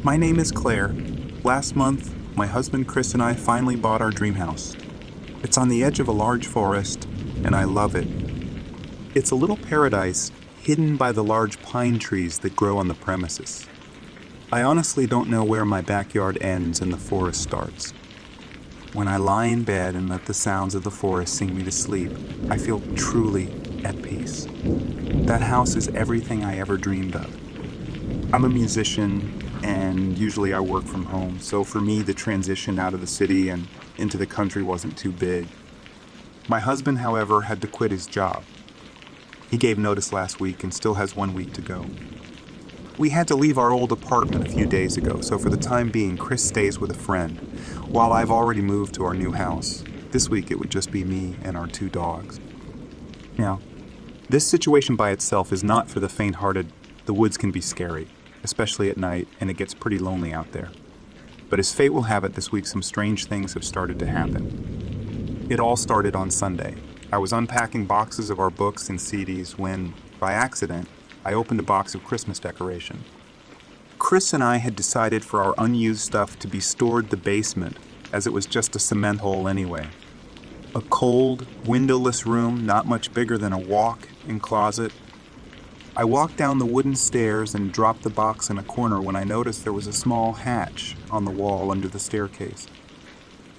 My name is Claire. Last month, my husband Chris and I finally bought our dream house. It's on the edge of a large forest, and I love it. It's a little paradise hidden by the large pine trees that grow on the premises. I honestly don't know where my backyard ends and the forest starts. When I lie in bed and let the sounds of the forest sing me to sleep, I feel truly at peace. That house is everything I ever dreamed of. I'm a musician, and usually I work from home, so for me the transition out of the city and into the country wasn't too big. My husband, however, had to quit his job. He gave notice last week and still has 1 week to go. We had to leave our old apartment a few days ago, so for the time being, Chris stays with a friend, while I've already moved to our new house. This week it would just be me and our 2 dogs. Now, this situation by itself is not for the faint-hearted. The woods can be scary, especially at night, and it gets pretty lonely out there. But as fate will have it, this week some strange things have started to happen. It all started on Sunday. I was unpacking boxes of our books and CDs when, by accident, I opened a box of Christmas decoration. Chris and I had decided for our unused stuff to be stored in the basement, as it was just a cement hole anyway. A cold, windowless room, not much bigger than a walk-in closet. I walked down the wooden stairs and dropped the box in a corner when I noticed there was a small hatch on the wall under the staircase.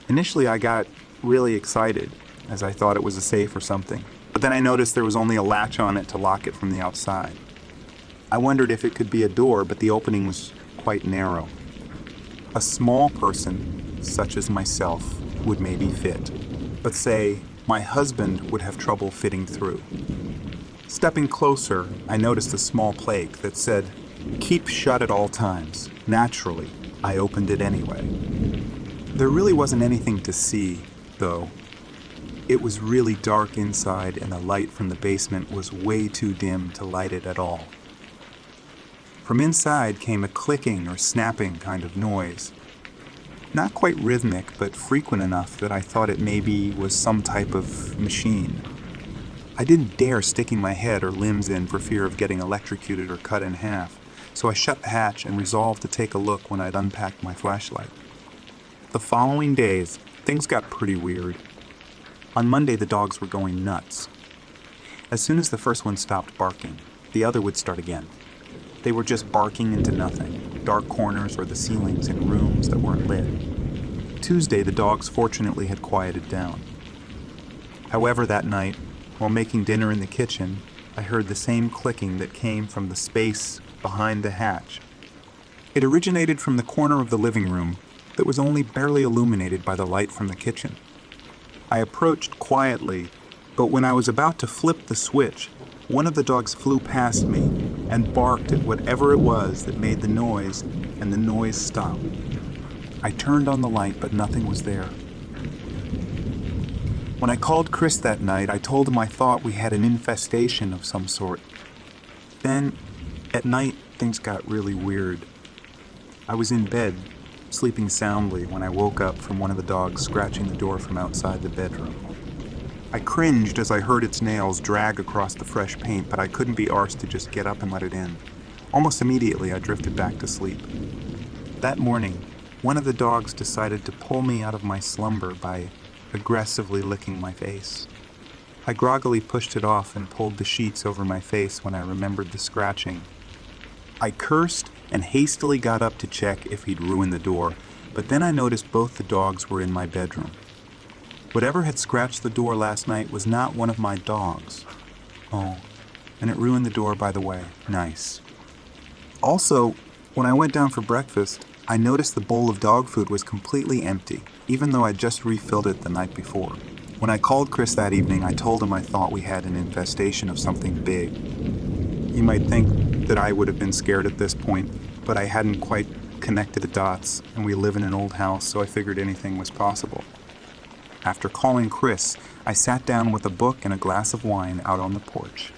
Initially, I got really excited, as I thought it was a safe or something. But then I noticed there was only a latch on it to lock it from the outside. I wondered if it could be a door, but the opening was quite narrow. A small person, such as myself, would maybe fit. But say, my husband would have trouble fitting through. Stepping closer, I noticed a small plaque that said, "Keep shut at all times." Naturally, I opened it anyway. There really wasn't anything to see, though. It was really dark inside, and the light from the basement was way too dim to light it at all. From inside came a clicking or snapping kind of noise. Not quite rhythmic, but frequent enough that I thought it maybe was some type of machine. I didn't dare sticking my head or limbs in for fear of getting electrocuted or cut in half, so I shut the hatch and resolved to take a look when I'd unpacked my flashlight. The following days, things got pretty weird. On Monday, the dogs were going nuts. As soon as the first one stopped barking, the other would start again. They were just barking into nothing, dark corners or the ceilings in rooms that weren't lit. Tuesday, the dogs fortunately had quieted down. However, that night, while making dinner in the kitchen, I heard the same clicking that came from the space behind the hatch. It originated from the corner of the living room that was only barely illuminated by the light from the kitchen. I approached quietly, but when I was about to flip the switch, one of the dogs flew past me and barked at whatever it was that made the noise, and the noise stopped. I turned on the light, but nothing was there. When I called Chris that night, I told him I thought we had an infestation of some sort. Then, at night, things got really weird. I was in bed, sleeping soundly, when I woke up from one of the dogs scratching the door from outside the bedroom. I cringed as I heard its nails drag across the fresh paint, but I couldn't be arsed to just get up and let it in. Almost immediately, I drifted back to sleep. That morning, one of the dogs decided to pull me out of my slumber by aggressively licking my face. I groggily pushed it off and pulled the sheets over my face when I remembered the scratching. I cursed and hastily got up to check if he'd ruined the door, but then I noticed both the dogs were in my bedroom. Whatever had scratched the door last night was not one of my dogs. Oh, and it ruined the door, by the way. Nice. Also, when I went down for breakfast, I noticed the bowl of dog food was completely empty, even though I'd just refilled it the night before. When I called Chris that evening, I told him I thought we had an infestation of something big. You might think that I would have been scared at this point, but I hadn't quite connected the dots, and we live in an old house, so I figured anything was possible. After calling Chris, I sat down with a book and a glass of wine out on the porch.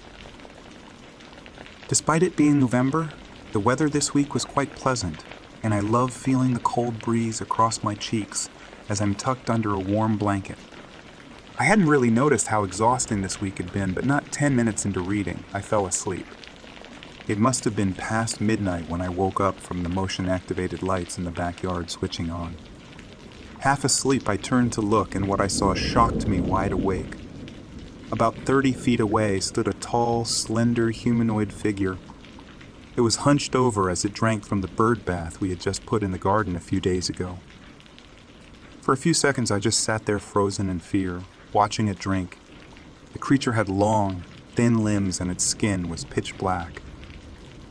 Despite it being November, the weather this week was quite pleasant, and I love feeling the cold breeze across my cheeks as I'm tucked under a warm blanket. I hadn't really noticed how exhausting this week had been, but not 10 minutes into reading, I fell asleep. It must have been past midnight when I woke up from the motion-activated lights in the backyard switching on. Half asleep, I turned to look, and what I saw shocked me wide awake. About 30 feet away stood a tall, slender humanoid figure. It was hunched over as it drank from the bird bath we had just put in the garden a few days ago. For a few seconds, I just sat there frozen in fear, watching it drink. The creature had long, thin limbs, and its skin was pitch black,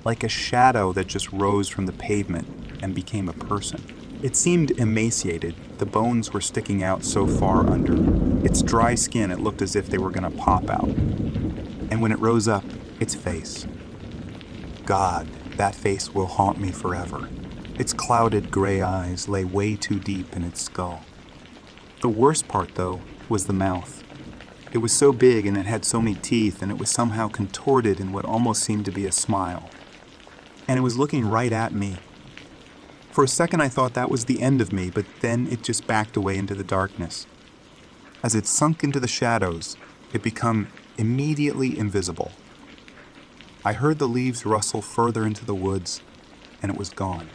like a shadow that just rose from the pavement and became a person. It seemed emaciated. The bones were sticking out so far under its dry skin it looked as if they were going to pop out. And when it rose up, its face. God, that face will haunt me forever. Its clouded gray eyes lay way too deep in its skull. The worst part, though, was the mouth. It was so big and it had so many teeth, and it was somehow contorted in what almost seemed to be a smile. And it was looking right at me. For a second I thought that was the end of me, but then it just backed away into the darkness. As it sunk into the shadows, it became immediately invisible. I heard the leaves rustle further into the woods, and it was gone.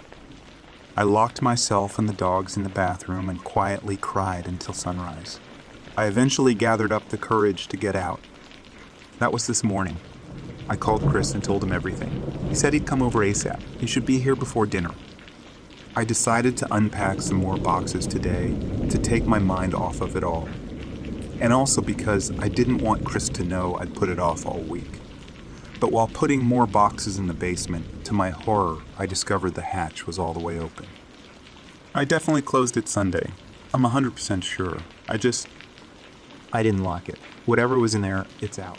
I locked myself and the dogs in the bathroom and quietly cried until sunrise. I eventually gathered up the courage to get out. That was this morning. I called Chris and told him everything. He said he'd come over ASAP. He should be here before dinner. I decided to unpack some more boxes today to take my mind off of it all. And also because I didn't want Chris to know I'd put it off all week. But while putting more boxes in the basement, to my horror, I discovered the hatch was all the way open. I definitely closed it Sunday. I'm 100% sure. I didn't lock it. Whatever was in there, it's out.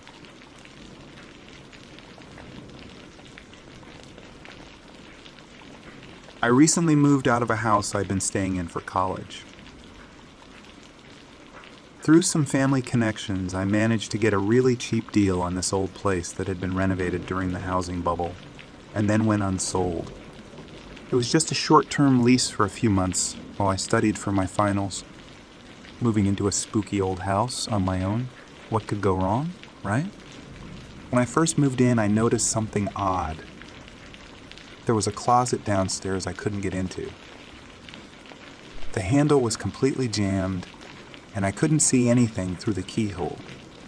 I recently moved out of a house I'd been staying in for college. Through some family connections, I managed to get a really cheap deal on this old place that had been renovated during the housing bubble, and then went unsold. It was just a short-term lease for a few months while I studied for my finals. Moving into a spooky old house on my own, what could go wrong, right? When I first moved in, I noticed something odd. There was a closet downstairs I couldn't get into. The handle was completely jammed, and I couldn't see anything through the keyhole.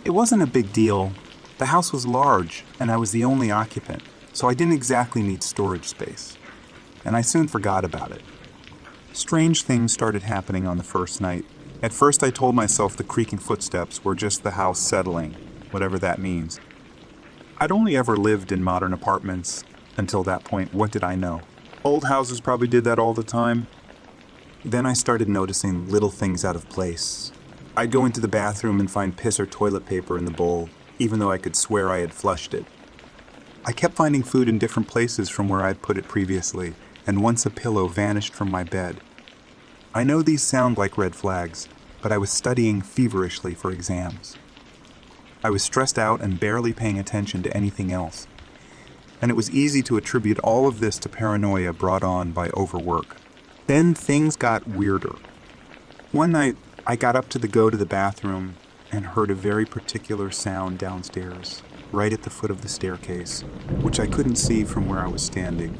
It wasn't a big deal. The house was large, and I was the only occupant, so I didn't exactly need storage space. And I soon forgot about it. Strange things started happening on the first night. At first I told myself the creaking footsteps were just the house settling, whatever that means. I'd only ever lived in modern apartments. Until that point, what did I know? Old houses probably did that all the time. Then I started noticing little things out of place. I'd go into the bathroom and find piss or toilet paper in the bowl, even though I could swear I had flushed it. I kept finding food in different places from where I'd put it previously, and once a pillow vanished from my bed. I know these sound like red flags, but I was studying feverishly for exams. I was stressed out and barely paying attention to anything else. And it was easy to attribute all of this to paranoia brought on by overwork. Then things got weirder. One night, I got up to go to the bathroom and heard a very particular sound downstairs, right at the foot of the staircase, which I couldn't see from where I was standing.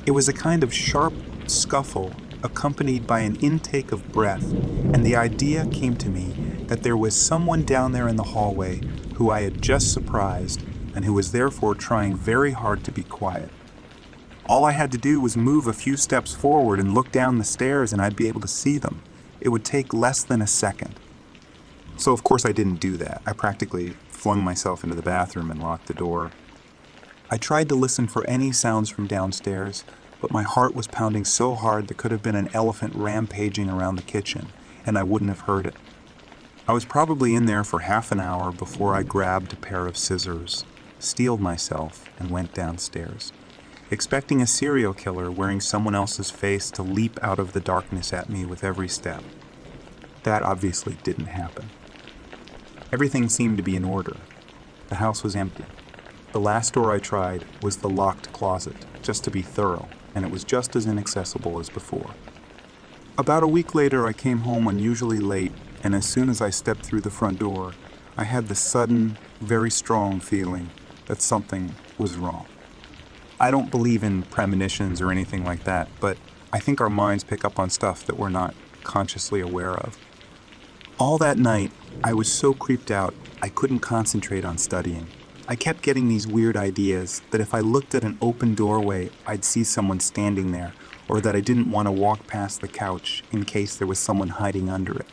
It was a kind of sharp scuffle accompanied by an intake of breath, and the idea came to me that there was someone down there in the hallway who I had just surprised and who was therefore trying very hard to be quiet. All I had to do was move a few steps forward and look down the stairs and I'd be able to see them. It would take less than a second. So of course I didn't do that. I practically flung myself into the bathroom and locked the door. I tried to listen for any sounds from downstairs, but my heart was pounding so hard there could have been an elephant rampaging around the kitchen, and I wouldn't have heard it. I was probably in there for half an hour before I grabbed a pair of scissors, steeled myself, and went downstairs, expecting a serial killer wearing someone else's face to leap out of the darkness at me with every step. That obviously didn't happen. Everything seemed to be in order. The house was empty. The last door I tried was the locked closet, just to be thorough, and it was just as inaccessible as before. About a week later, I came home unusually late, and as soon as I stepped through the front door, I had the sudden, very strong feeling that something was wrong. I don't believe in premonitions or anything like that, but I think our minds pick up on stuff that we're not consciously aware of. All that night, I was so creeped out, I couldn't concentrate on studying. I kept getting these weird ideas that if I looked at an open doorway, I'd see someone standing there, or that I didn't want to walk past the couch in case there was someone hiding under it.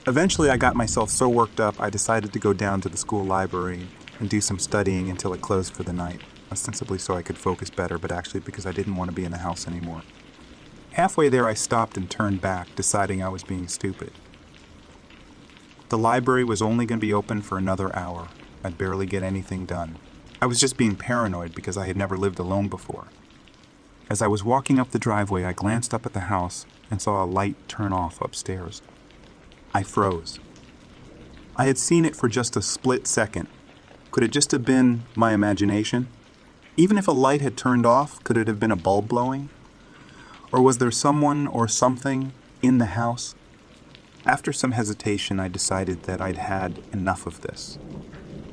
Eventually, I got myself so worked up, I decided to go down to the school library and do some studying until it closed for the night, ostensibly so I could focus better, but actually because I didn't want to be in the house anymore. Halfway there, I stopped and turned back, deciding I was being stupid. The library was only going to be open for another hour. I'd barely get anything done. I was just being paranoid because I had never lived alone before. As I was walking up the driveway, I glanced up at the house and saw a light turn off upstairs. I froze. I had seen it for just a split second. Could it just have been my imagination? Even if a light had turned off, could it have been a bulb blowing? Or was there someone or something in the house? After some hesitation, I decided that I'd had enough of this.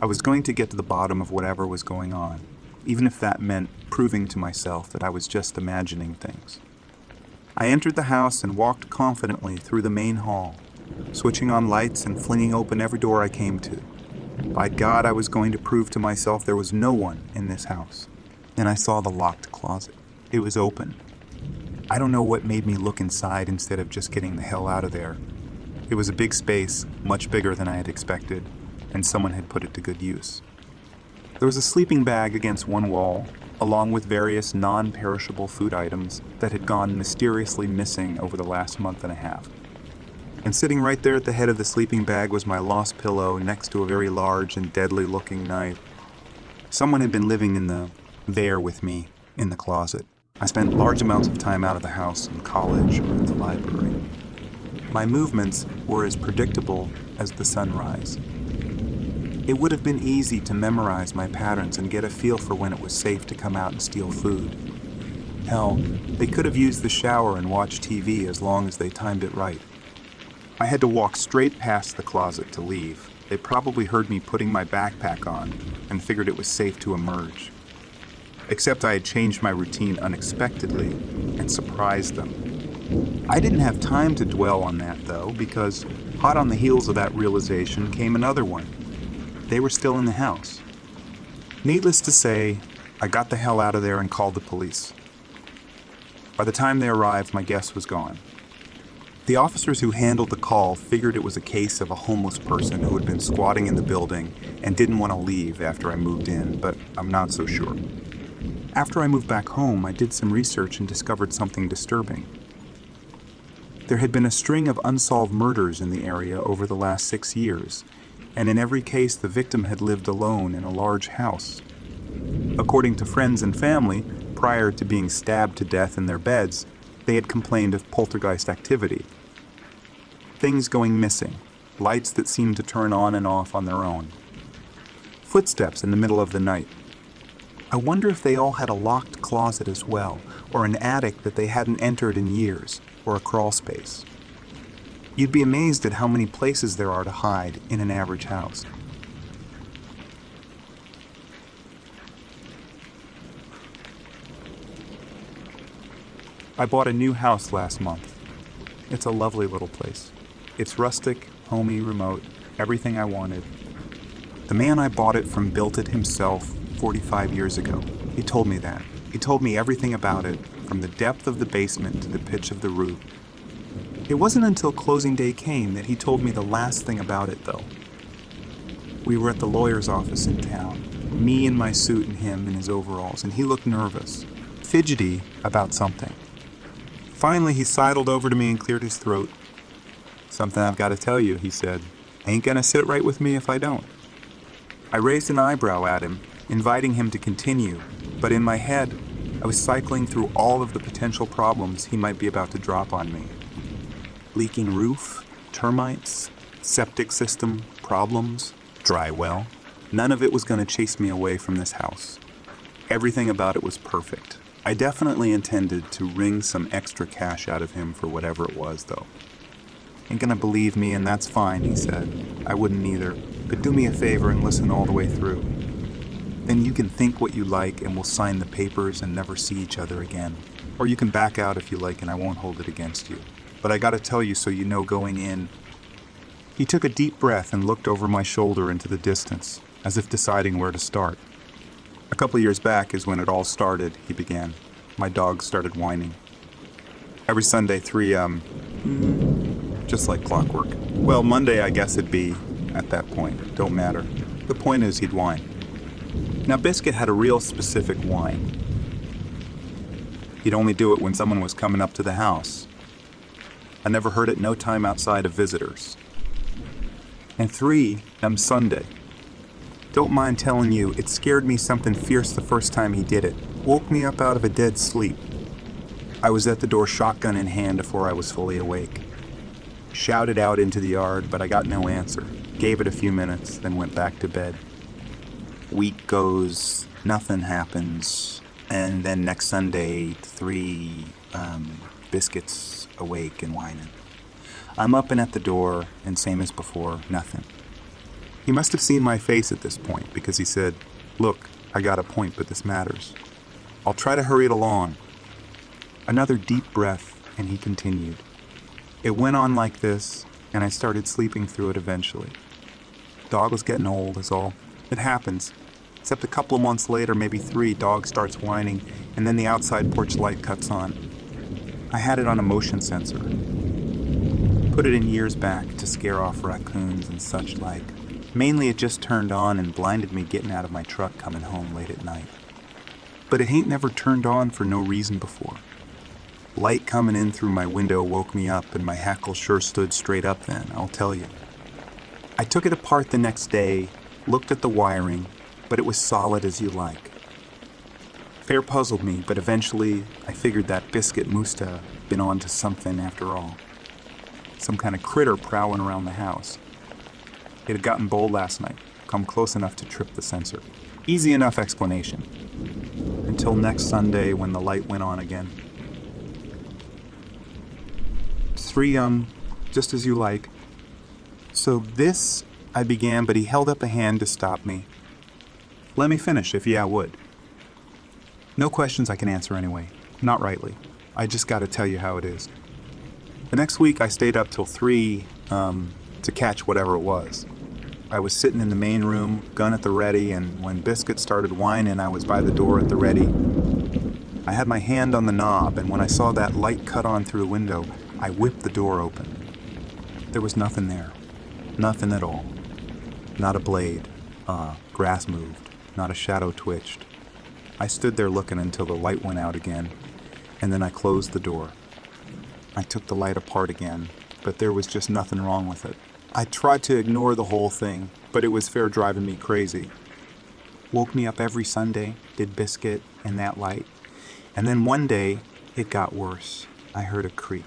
I was going to get to the bottom of whatever was going on, even if that meant proving to myself that I was just imagining things. I entered the house and walked confidently through the main hall, switching on lights and flinging open every door I came to. By God, I was going to prove to myself there was no one in this house. Then I saw the locked closet. It was open. I don't know what made me look inside instead of just getting the hell out of there. It was a big space, much bigger than I had expected, and someone had put it to good use. There was a sleeping bag against one wall, along with various non-perishable food items that had gone mysteriously missing over the last month and a half. And sitting right there at the head of the sleeping bag was my lost pillow next to a very large and deadly-looking knife. Someone had been living there with me in the closet. I spent large amounts of time out of the house, in college, or at the library. My movements were as predictable as the sunrise. It would have been easy to memorize my patterns and get a feel for when it was safe to come out and steal food. Hell, they could have used the shower and watched TV as long as they timed it right. I had to walk straight past the closet to leave. They probably heard me putting my backpack on and figured it was safe to emerge. Except I had changed my routine unexpectedly and surprised them. I didn't have time to dwell on that, though, because hot on the heels of that realization came another one. They were still in the house. Needless to say, I got the hell out of there and called the police. By the time they arrived, my guest was gone. The officers who handled the call figured it was a case of a homeless person who had been squatting in the building and didn't want to leave after I moved in, but I'm not so sure. After I moved back home, I did some research and discovered something disturbing. There had been a string of unsolved murders in the area over the last 6 years, and in every case the victim had lived alone in a large house. According to friends and family, prior to being stabbed to death in their beds, they had complained of poltergeist activity. Things going missing, lights that seemed to turn on and off on their own. Footsteps in the middle of the night. I wonder if they all had a locked closet as well, or an attic that they hadn't entered in years, or a crawl space. You'd be amazed at how many places there are to hide in an average house. I bought a new house last month. It's a lovely little place. It's rustic, homey, remote, everything I wanted. The man I bought it from built it himself 45 years ago. He told me that. He told me everything about it, from the depth of the basement to the pitch of the roof. It wasn't until closing day came that he told me the last thing about it, though. We were at the lawyer's office in town, me in my suit and him in his overalls, and he looked nervous, fidgety about something. Finally, he sidled over to me and cleared his throat. "Something I've got to tell you," he said. "Ain't gonna sit right with me if I don't." I raised an eyebrow at him, inviting him to continue, but in my head, I was cycling through all of the potential problems he might be about to drop on me. Leaking roof, termites, septic system, problems, dry well. None of it was going to chase me away from this house. Everything about it was perfect. I definitely intended to wring some extra cash out of him for whatever it was, though. "Ain't gonna believe me, and that's fine," he said. "I wouldn't either, but do me a favor and listen all the way through." Then you can think what you like and we'll sign the papers and never see each other again. Or you can back out if you like and I won't hold it against you. But I gotta tell you so you know going in." He took a deep breath and looked over my shoulder into the distance, as if deciding where to start. "A couple years back is when it all started," he began. "My dog started whining. Every Sunday, just like clockwork. Well, Monday I guess it'd be, at that point. Don't matter. The point is he'd whine. Now, Biscuit had a real specific whine. He'd only do it when someone was coming up to the house. I never heard it no time outside of visitors. And Sunday. Don't mind telling you, it scared me something fierce the first time he did it. Woke me up out of a dead sleep. I was at the door, shotgun in hand, before I was fully awake. Shouted out into the yard, but I got no answer. Gave it a few minutes, then went back to bed. Week goes, nothing happens, and then next Sunday, Biscuit's awake and whining. I'm up and at the door, and same as before, nothing. He must have seen my face at this point, because he said, "Look, I got a point, but this matters. I'll try to hurry it along." Another deep breath, and he continued. It went on like this, and I started sleeping through it eventually. Dog was getting old, is all. It happens. Except a couple of months later, maybe 3, dog starts whining, and then the outside porch light cuts on. I had it on a motion sensor. Put it in years back to scare off raccoons and such like. Mainly it just turned on and blinded me getting out of my truck coming home late at night. But it ain't never turned on for no reason before. Light coming in through my window woke me up, and my hackle sure stood straight up then, I'll tell you. I took it apart the next day, looked at the wiring, but it was solid as you like. Fair puzzled me, but eventually I figured that Biscuit must have been onto something after all. Some kind of critter prowling around the house. It had gotten bold last night, come close enough to trip the sensor. Easy enough explanation. Until next Sunday when the light went on again. 3, just as you like. "So this," I began, but he held up a hand to stop me. "Let me finish, if I would. No questions I can answer anyway. Not rightly. I just gotta tell you how it is. The next week I stayed up till 3, to catch whatever it was. I was sitting in the main room, gun at the ready, and when Biscuit started whining, I was by the door at the ready. I had my hand on the knob, and when I saw that light cut on through the window, I whipped the door open. There was nothing there. Nothing at all. Not a blade. Grass moved. Not a shadow twitched. I stood there looking until the light went out again, and then I closed the door. I took the light apart again, but there was just nothing wrong with it. I tried to ignore the whole thing, but it was fair driving me crazy. Woke me up every Sunday, did Biscuit and that light. And then one day, it got worse. I heard a creak.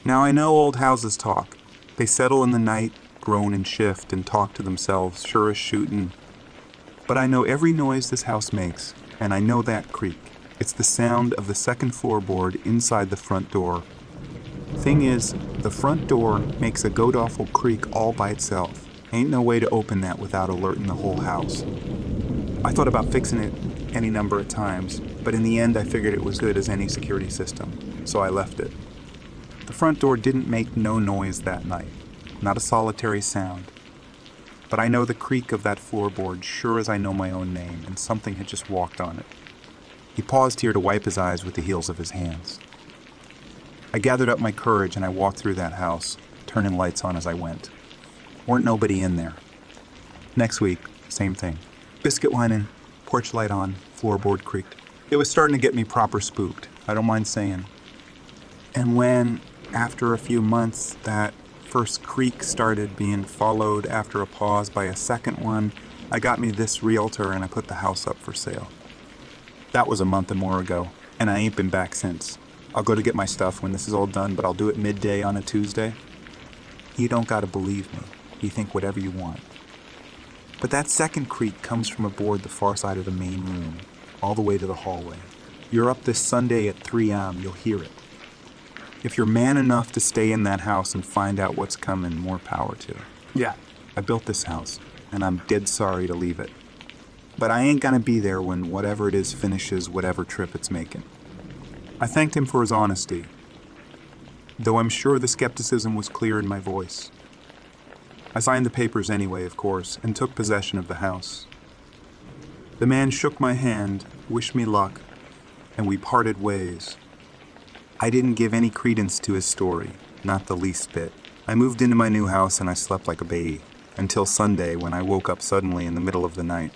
Now I know old houses talk. They settle in the night, groan and shift, and talk to themselves, sure as shootin'. But I know every noise this house makes, and I know that creak. It's the sound of the second floorboard inside the front door. Thing is, the front door makes a god-awful creak all by itself. Ain't no way to open that without alerting the whole house. I thought about fixing it any number of times, but in the end I figured it was good as any security system, so I left it. The front door didn't make no noise that night, not a solitary sound. But I know the creak of that floorboard sure as I know my own name, and something had just walked on it. He paused here to wipe his eyes with the heels of his hands. I gathered up my courage and I walked through that house, turning lights on as I went. Weren't nobody in there. Next week, same thing. Biscuit whining, porch light on, floorboard creaked. It was starting to get me proper spooked, I don't mind saying. And when, after a few months, that first creak started being followed after a pause by a second one, I got me this realtor and I put the house up for sale. That was a month and more ago, and I ain't been back since. I'll go to get my stuff when this is all done, but I'll do it midday on a Tuesday. You don't gotta believe me. You think whatever you want. But that second creak comes from aboard the far side of the main room, all the way to the hallway. You're up this Sunday at 3 a.m., you'll hear it. If you're man enough to stay in that house and find out what's coming, more power to you. Yeah, I built this house, and I'm dead sorry to leave it. but I ain't gonna be there when whatever it is finishes whatever trip it's making. I thanked him for his honesty, though I'm sure the skepticism was clear in my voice. I signed the papers anyway, of course, and took possession of the house. The man shook my hand, wished me luck, and we parted ways. I didn't give any credence to his story, not the least bit. I moved into my new house and I slept like a baby, until Sunday when I woke up suddenly in the middle of the night.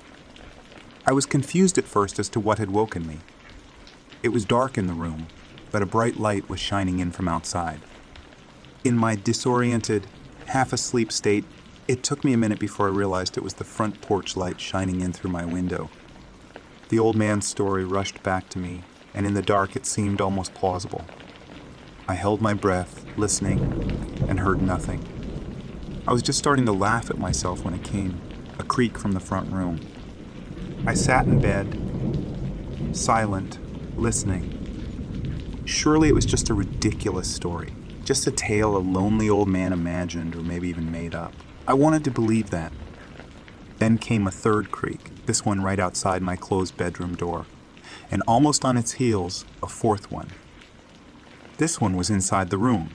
I was confused at first as to what had woken me. It was dark in the room, but a bright light was shining in from outside. In my disoriented, half-asleep state, it took me a minute before I realized it was the front porch light shining in through my window. The old man's story rushed back to me, and in the dark it seemed almost plausible. I held my breath, listening, and heard nothing. I was just starting to laugh at myself when it came, a creak from the front room. I sat in bed, silent, listening. Surely it was just a ridiculous story, just a tale a lonely old man imagined or maybe even made up. I wanted to believe that. Then came a third creak, this one right outside my closed bedroom door, and almost on its heels, a fourth one. This one was inside the room.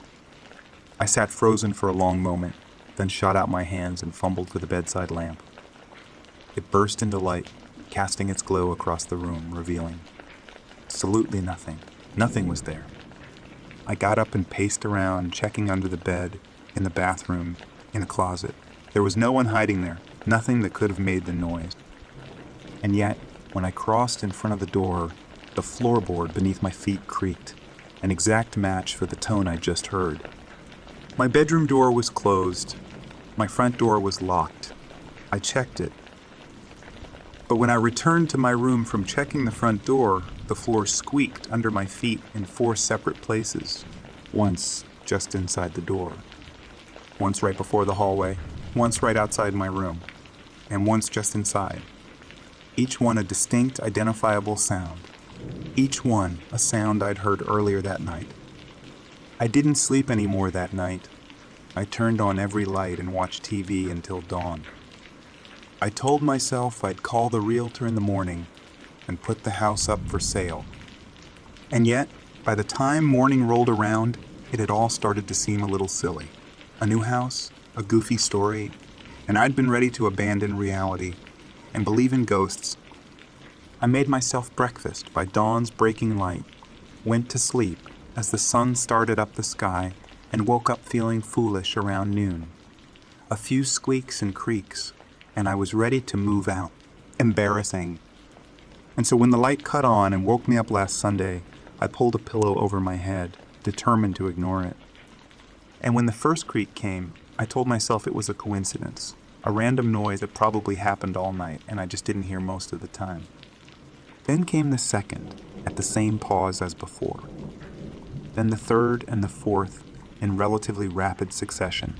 I sat frozen for a long moment, then shot out my hands and fumbled for the bedside lamp. It burst into light, casting its glow across the room, revealing absolutely nothing. Nothing was there. I got up and paced around, checking under the bed, in the bathroom, in the closet. There was no one hiding there, nothing that could have made the noise. And yet, when I crossed in front of the door, the floorboard beneath my feet creaked, an exact match for the tone I just heard. My bedroom door was closed. My front door was locked. I checked it. But when I returned to my room from checking the front door, the floor squeaked under my feet in 4 separate places. Once just inside the door, once right before the hallway, once right outside my room, and once just inside. Each one a distinct, identifiable sound. Each one a sound I'd heard earlier that night. I didn't sleep anymore that night. I turned on every light and watched TV until dawn. I told myself I'd call the realtor in the morning and put the house up for sale. And yet, by the time morning rolled around, it had all started to seem a little silly. A new house, a goofy story, and I'd been ready to abandon reality and believe in ghosts. I made myself breakfast by dawn's breaking light, went to sleep as the sun started up the sky, and woke up feeling foolish around noon. A few squeaks and creaks, and I was ready to move out. Embarrassing. And so when the light cut on and woke me up last Sunday, I pulled a pillow over my head, determined to ignore it. And when the first creak came, I told myself it was a coincidence, a random noise that probably happened all night, and I just didn't hear most of the time. Then came the second, at the same pause as before. Then the third and the fourth, in relatively rapid succession.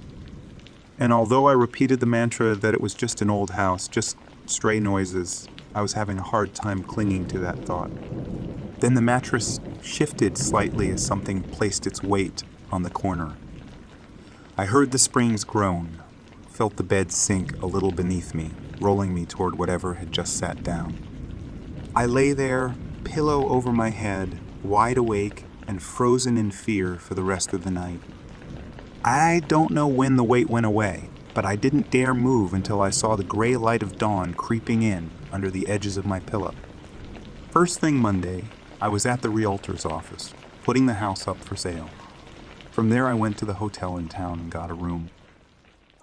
And although I repeated the mantra that it was just an old house, just stray noises, I was having a hard time clinging to that thought. Then the mattress shifted slightly as something placed its weight on the corner. I heard the springs groan, felt the bed sink a little beneath me, rolling me toward whatever had just sat down. I lay there, pillow over my head, wide awake and frozen in fear for the rest of the night. I don't know when the weight went away, but I didn't dare move until I saw the gray light of dawn creeping in under the edges of my pillow. First thing Monday, I was at the realtor's office, putting the house up for sale. From there I went to the hotel in town and got a room.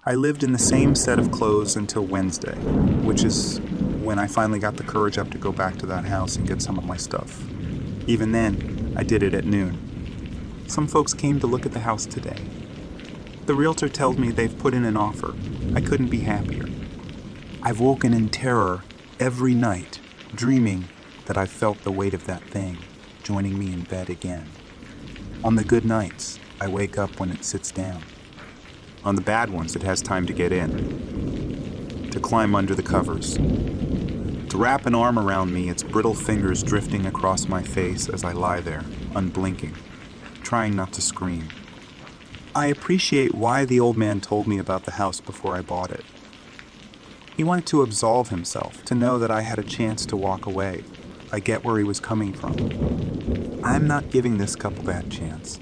I lived in the same set of clothes until Wednesday, which is when I finally got the courage up to go back to that house and get some of my stuff. Even then, I did it at noon. Some folks came to look at the house today. The realtor tells me they've put in an offer. I couldn't be happier. I've woken in terror every night, dreaming that I've felt the weight of that thing joining me in bed again. On the good nights, I wake up when it sits down. On the bad ones, it has time to get in, to climb under the covers, to wrap an arm around me, its brittle fingers drifting across my face as I lie there, unblinking, trying not to scream. I appreciate why the old man told me about the house before I bought it. He wanted to absolve himself, to know that I had a chance to walk away. I get where he was coming from. I'm not giving this couple that chance.